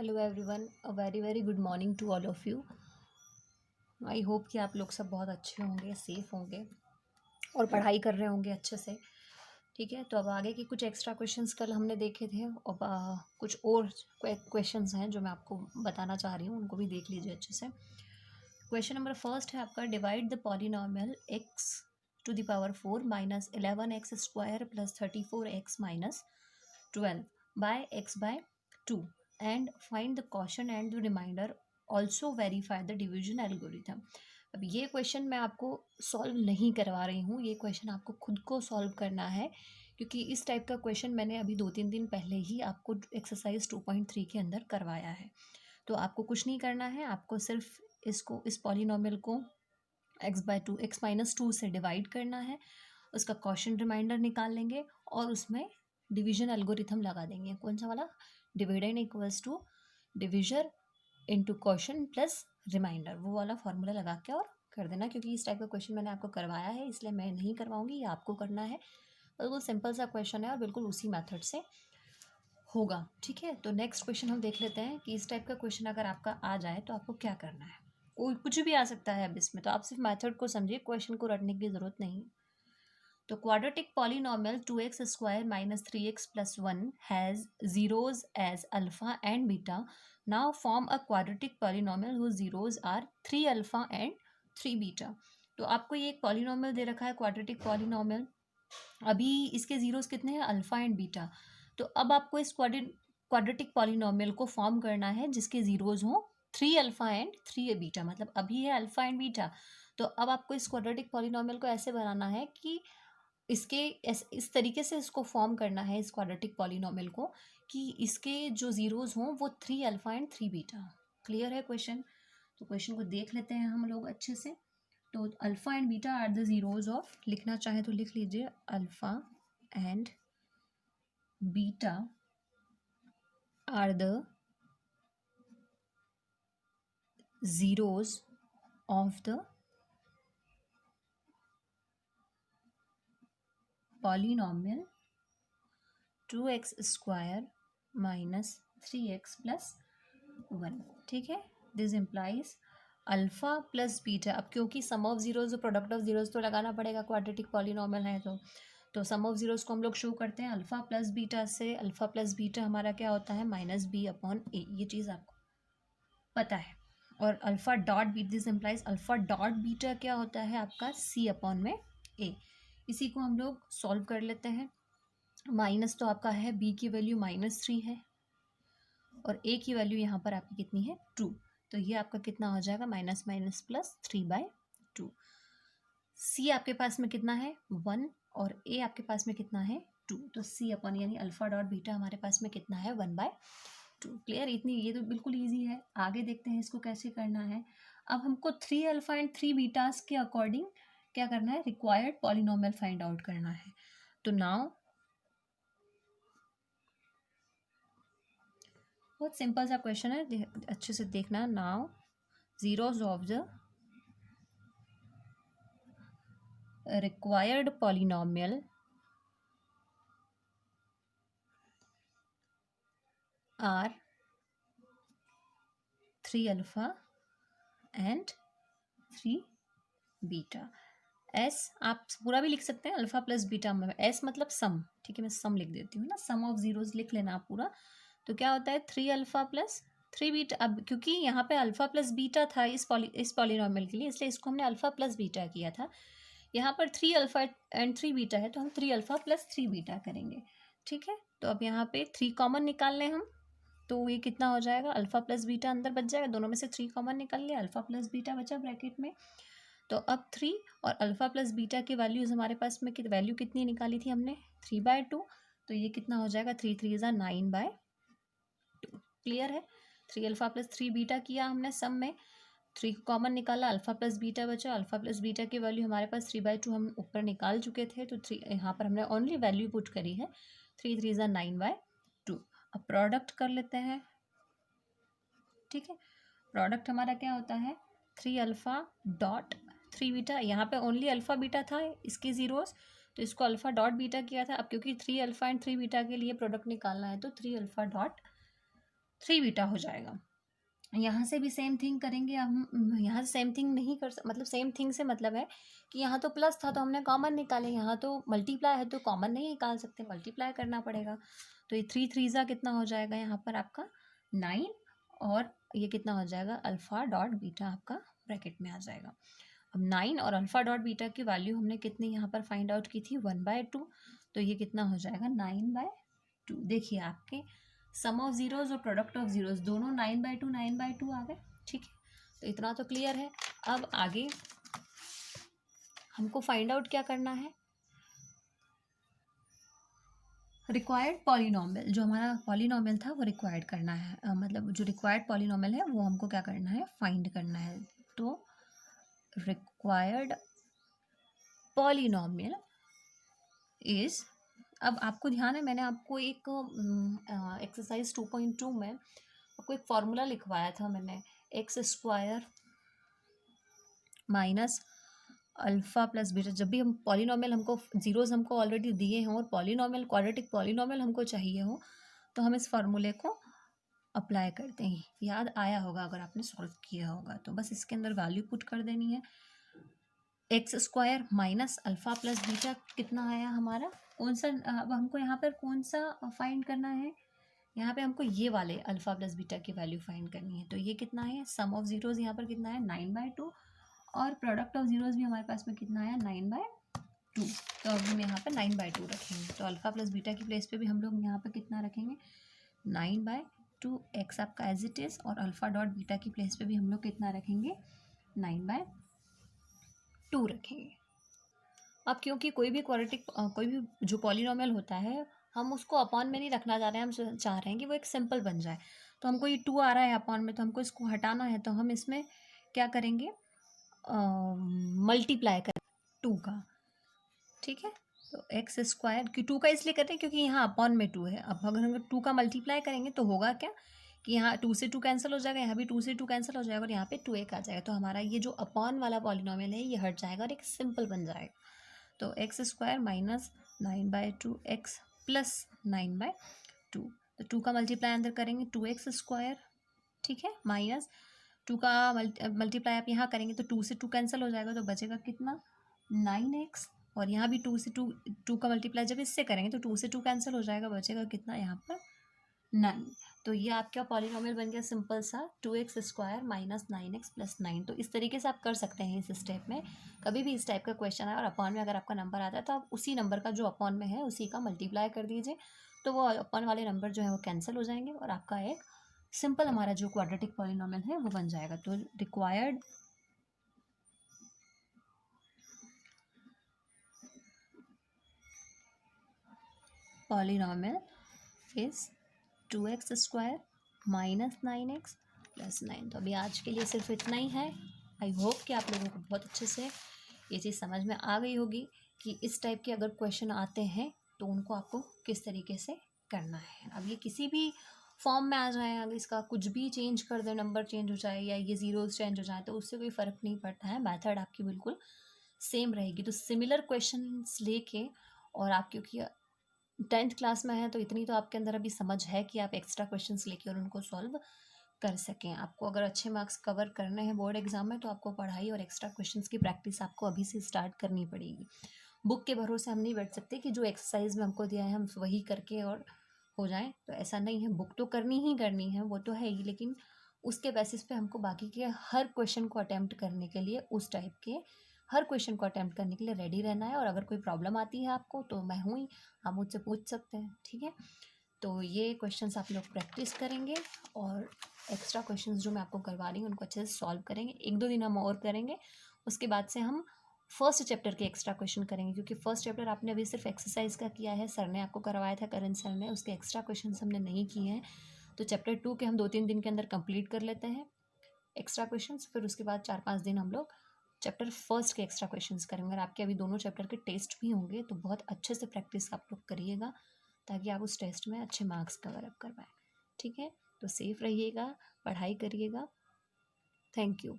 Hello everyone, a very very good morning to all of you. I hope कि आप लोग सब बहुत अच्छे होंगे, सेफ़ होंगे और पढ़ाई कर रहे होंगे अच्छे से। ठीक है, तो अब आगे के कुछ एक्स्ट्रा क्वेश्चंस कल हमने देखे थे और कुछ और क्वेश्चंस हैं जो मैं आपको बताना चाह रही हूँ, उनको भी देख लीजिए अच्छे से। क्वेश्चन नंबर फर्स्ट है आपका, divide the polynomial X to the power 4 minus 11x square plus 34x minus 12 by x by 2 and find the question and the remainder, also verify the division algorithm. अब ये question मैं आपको solve नहीं करवा रही हूँ, ये क्वेश्चन आपको खुद को सॉल्व करना है, क्योंकि इस टाइप का क्वेश्चन मैंने अभी 2-3 दिन पहले ही आपको एक्सरसाइज 2.3 के अंदर करवाया है। तो आपको कुछ नहीं करना है, आपको सिर्फ इस पॉलिनॉमियल को x/2 x-2 से डिवाइड करना है, उसका क्वेश्चन रिमाइंडर निकाल लेंगे और उसमें डिवीजन एल्गोरिथम लगा देंगे। कौन सा वाला? Dividend equals to division into question plus remainder, वो वाला फॉर्मूला लगा के और कर देना। क्योंकि इस टाइप का क्वेश्चन मैंने आपको करवाया है, इसलिए मैं नहीं करवाऊंगी, ये आपको करना है। बिल्कुल सिंपल सा क्वेश्चन है और बिल्कुल उसी मेथड से होगा। ठीक है, तो नेक्स्ट क्वेश्चन हम देख लेते हैं कि इस टाइप का क्वेश्चन अगर आपका आ जाए तो आपको क्या करना है। कोई कुछ भी आ सकता है अब इसमें, तो आप सिर्फ मेथड को समझिए, क्वेश्चन को रटने की जरूरत नहीं। तो quadratic polynomial 2x square minus 3x plus 1 has zeros as alpha and beta. Now form a quadratic polynomial whose zeros are 3 alpha and 3 beta. तो आपको ये एक पॉलिनॉमियल दे रखा है, क्वाड्रेटिक पॉलिनॉमियल। अभी इसके जीरोस कितने हैं? Alpha and beta. तो अब आपको इस क्वाड्रेटिक पॉलिनॉमियल को फॉर्म करना है जिसके जीरोस हों 3 अल्फा एंड 3 बीटा, मतलब अभी है अल्फा एंड बीटा। तो अब आपको इस क्वाड्रेटिक पॉलिनॉमियल को ऐसे बनाना है कि इसके इस तरीके से इसको फॉर्म करना है, इस क्वाड्रेटिक पॉलिनॉमियल को, कि इसके जो जीरोस हों वो 3 अल्फा एंड 3 बीटा। क्लियर है क्वेश्चन? तो क्वेश्चन को देख लेते हैं हम लोग अच्छे से। तो alpha and beta are the zeros of, लिखना चाहे तो लिख लीजिए, alpha and beta are the zeros of the polynomial 2x square minus 3x plus 1। ठीक है, this implies alpha plus beta. अब क्योंकि sum of zeros product of zeros तो लगाना पड़ेगा, क्वाड्रेटिक पॉलिनॉमियल है तो सम ऑफ जीरोज को हम लोग शो करते हैं अल्फा प्लस बीटा से। अल्फा प्लस बीटा हमारा क्या होता है? माइनस बी अपॉन ए, ये चीज़ आपको पता है। और alpha dot B, this implies alpha dot beta क्या होता है आपका? सी अपॉन में ए। इसी को हम लोग सॉल्व कर लेते हैं। माइनस तो आपका है, बी की वैल्यू -3 है और ए की वैल्यू यहाँ पर आपकी कितनी है? 2। तो ये आपका कितना हो जाएगा? Minus minus plus 3/2। सी आपके पास में कितना है? 1 और ए आपके पास में कितना है? 2। तो सी अपॉन यानी अल्फा डॉट बीटा हमारे पास में कितना है? 1/2। क्लियर? इतनी, ये तो बिल्कुल ईजी है। आगे देखते हैं इसको कैसे करना है। अब हमको 3 अल्फा एंड 3 बीटास के अकॉर्डिंग क्या करना है? रिक्वायर्ड पॉलिनॉमियल फाइंड आउट करना है। तो नाउ बहुत सिंपल सा क्वेश्चन है, अच्छे से देखना। Now zeros of the required polynomial are 3 alpha and 3 beta. S आप पूरा भी लिख सकते हैं, अल्फा प्लस बीटा में एस मतलब सम। ठीक है, मैं सम लिख देती हूँ ना, सम ऑफ जीरोस लिख लेना आप पूरा। तो क्या होता है? 3 अल्फा प्लस 3 बीटा। अब क्योंकि यहाँ पे अल्फा प्लस बीटा था इस पॉलिनॉमियल के लिए, इसलिए इसको हमने अल्फा प्लस बीटा किया था। यहाँ पर 3 अल्फा एंड 3 बीटा है तो हम 3 अल्फा प्लस 3 बीटा करेंगे। ठीक है, तो अब यहाँ पे 3 कॉमन निकाल लें हम, तो ये कितना हो जाएगा? अल्फा प्लस बीटा अंदर बच जाएगा, दोनों में से 3 कॉमन निकाल लिया, अल्फा प्लस बीटा बचा ब्रैकेट में। तो अब 3 और अल्फा प्लस बीटा की वैल्यूज़ हमारे पास में वैल्यू कितनी निकाली थी हमने? 3/2। तो ये कितना हो जाएगा? 3 3 ज़ा 9/2। क्लियर है? 3 अल्फा प्लस 3 बीटा किया हमने सम में, 3 कॉमन निकाला, अल्फा प्लस बीटा बचा। अल्फा प्लस बीटा की वैल्यू हमारे पास 3/2 हम ऊपर निकाल चुके थे, तो 3 यहाँ पर हमने ओनली वैल्यू पुट करी है, 3 3 ज़ा 9/2। अब प्रोडक्ट कर लेते हैं। ठीक है, प्रोडक्ट हमारा क्या होता है? 3 अल्फा डॉट 3 बीटा। यहाँ पे ओनली अल्फा बीटा था इसके जीरोस, तो इसको अल्फा डॉट बीटा किया था। अब क्योंकि 3 अल्फा एंड 3 बीटा के लिए प्रोडक्ट निकालना है, तो 3 अल्फा डॉट 3 बीटा हो जाएगा। यहाँ से भी सेम थिंग करेंगे हम, यहाँ से सेम थिंग नहीं कर मतलब सेम थिंग से मतलब है कि यहाँ तो प्लस था तो हमने कॉमन निकाले, यहाँ तो मल्टीप्लाई है तो कॉमन नहीं निकाल सकते, मल्टीप्लाई करना पड़ेगा। तो ये 3 3 ज़ा कितना हो जाएगा यहाँ पर आपका 9, और ये कितना हो जाएगा अल्फ़ा डॉट बीटा आपका ब्रैकेट में आ जाएगा। अब 9 और अल्फ़ा डॉट बीटा की वैल्यू हमने कितनी यहाँ पर फाइंड आउट की थी 1/2, तो ये कितना हो जाएगा 9/2। देखिए आपके सम ऑफ ज़ीरोज़ और प्रोडक्ट ऑफ ज़ीरोज़ दोनों 9/2 आ गए। ठीक है, तो इतना तो क्लियर है। अब आगे हमको फाइंड आउट क्या करना है, रिक्वायर्ड पॉलिनॉमियल, जो हमारा पॉलिनॉमियल था वो रिक्वायर्ड करना है, मतलब जो रिक्वायर्ड पॉलिनॉमियल है वो हमको क्या करना है, फाइंड करना है। तो रिक्वायर्ड पॉलिनॉमियल इज, अब आपको ध्यान है मैंने आपको एक एक्सरसाइज 2.2 में आपको एक फॉर्मूला लिखवाया था मैंने, x² minus alpha plus beta. जब भी हम पॉलिनॉमियल, हमको जीरोज़ हमको ऑलरेडी दिए हों और पॉलिनॉमियल क्वाड्रेटिक पॉलिनॉमियल हमको चाहिए हो, तो हम इस फार्मूले को अप्लाई करते हैं। याद आया होगा अगर आपने सॉल्व किया होगा, तो बस इसके अंदर वैल्यू पुट कर देनी है। x² minus alpha plus beta कितना आया हमारा, कौन सा, अब हमको यहाँ पर कौन सा फाइंड करना है, यहाँ पे हमको ये वाले अल्फ़ा प्लस बीटा की वैल्यू फाइंड करनी है। तो ये कितना है, सम ऑफ ज़ीरोज़ यहाँ पर कितना है 9/2, और प्रोडक्ट ऑफ ज़ीरोज़ भी हमारे पास में कितना आया 9/2। तो अब हम यहाँ पर 9/2 रखेंगे, तो अल्फ़ा प्लस बीटा की प्लेस पे भी हम लोग यहाँ पर कितना रखेंगे 9/2, एक्स आपका एज इट इज़, और अल्फ़ा डॉट बीटा की प्लेस पे भी हम लोग कितना रखेंगे 9/2 रखेंगे। अब क्योंकि कोई भी क्वाड्रेटिक कोई भी जो पॉलिनॉमियल होता है, हम उसको अपॉन में नहीं रखना चाह रहे हैं, हम चाह रहे हैं कि वो एक सिंपल बन जाए। तो हमको ये 2 आ रहा है अपॉन में, तो हमको इसको हटाना है, तो हम इसमें क्या करेंगे, मल्टीप्लाई करें 2 का। ठीक है, तो x² की 2 का इसलिए करते हैं क्योंकि यहाँ अपॉन में 2 है। अब अगर हम 2 का मल्टीप्लाई करेंगे तो होगा क्या कि यहाँ 2 से 2 कैंसिल हो जाएगा, यहाँ भी 2 से 2 कैंसिल हो जाएगा, और यहाँ पे 2 आ जाएगा। तो हमारा ये जो अपॉन वाला पॉलिनॉमियल है ये हट जाएगा और एक सिंपल बन जाएगा। तो x² माइनस 9/2 x प्लस 9/2, तो 2 का मल्टीप्लाई अंदर करेंगे 2x², ठीक है, माइनस 2 का मल्टीप्लाई आप यहाँ करेंगे तो 2 से 2 कैंसिल हो जाएगा, तो बचेगा कितना 9x, और यहाँ भी 2 का मल्टीप्लाई जब इससे करेंगे तो 2 से 2 कैंसिल हो जाएगा, बचेगा कितना यहाँ पर 9। तो ये आपका पॉलिनॉमियल बन गया सिंपल सा 2x² माइनस 9x प्लस 9। तो इस तरीके से आप कर सकते हैं इस स्टेप में। कभी भी इस टाइप का क्वेश्चन आए और अपॉन में अगर आपका नंबर आता है तो आप उसी नंबर का जो अपॉन में है उसी का मल्टीप्लाई कर दीजिए, तो वो अपॉन वाले नंबर जो है वो कैंसिल हो जाएंगे और आपका एक सिंपल हमारा जो क्वाड्रेटिक पॉलिनॉमियल है वो बन जाएगा। तो required polynomial is 2x² minus 9x plus 9। तो अभी आज के लिए सिर्फ इतना ही है। आई होप कि आप लोगों को बहुत अच्छे से ये चीज़ समझ में आ गई होगी कि इस टाइप के अगर क्वेश्चन आते हैं तो उनको आपको किस तरीके से करना है। अब ये किसी भी फॉर्म में आ जाए, अगर इसका कुछ भी चेंज कर दे, नंबर चेंज हो जाए या ये ज़ीरोज़ चेंज हो जाए, तो उससे कोई फ़र्क नहीं पड़ता है, मेथड आपकी बिल्कुल सेम रहेगी। तो सिमिलर क्वेश्चंस लेके, और आप क्योंकि 10th क्लास में है तो इतनी तो आपके अंदर अभी समझ है कि आप एक्स्ट्रा क्वेश्चंस लेके और उनको सॉल्व कर सकें। आपको अगर अच्छे मार्क्स कवर करने हैं बोर्ड एग्जाम में तो आपको पढ़ाई और एक्स्ट्रा क्वेश्चंस की प्रैक्टिस आपको अभी से स्टार्ट करनी पड़ेगी। बुक के भरोसे हम नहीं बैठ सकते कि जो एक्सरसाइज में हमको दिया है हम वही करके और हो जाए, तो ऐसा नहीं है। बुक तो करनी ही करनी है, वो तो है ही, लेकिन उसके बेसिस पे हमको बाकी के हर क्वेश्चन को अटैम्प्ट करने के लिए, उस टाइप के हर क्वेश्चन को अटैम्प्ट करने के लिए रेडी रहना है। और अगर कोई प्रॉब्लम आती है आपको तो मैं हूँ ही, आप मुझसे पूछ सकते हैं, ठीक है। तो ये क्वेश्चंस आप लोग प्रैक्टिस करेंगे और एक्स्ट्रा क्वेश्चंस जो मैं आपको करवा रही हूँ उनको अच्छे से सॉल्व करेंगे। 1-2 दिन हम और करेंगे, उसके बाद से हम फर्स्ट चैप्टर के एक्स्ट्रा क्वेश्चन करेंगे, क्योंकि फर्स्ट चैप्टर आपने अभी सिर्फ एक्सरसाइज का किया है, सर ने आपको करवाया था, करण सर ने, उसके एक्स्ट्रा क्वेश्चन हमने नहीं किए हैं। तो चैप्टर 2 के हम 2-3 दिन के अंदर कंप्लीट कर लेते हैं एक्स्ट्रा क्वेश्चंस, फिर उसके बाद 4-5 दिन हम लोग चैप्टर फर्स्ट के एक्स्ट्रा क्वेश्चंस करेंगे। और आपके अभी दोनों चैप्टर के टेस्ट भी होंगे, तो बहुत अच्छे से प्रैक्टिस आप लोग करिएगा ताकि आप उस टेस्ट में अच्छे मार्क्स कवर अप कर पाएँ, ठीक है। तो सेफ रहिएगा, पढ़ाई करिएगा। Thank you.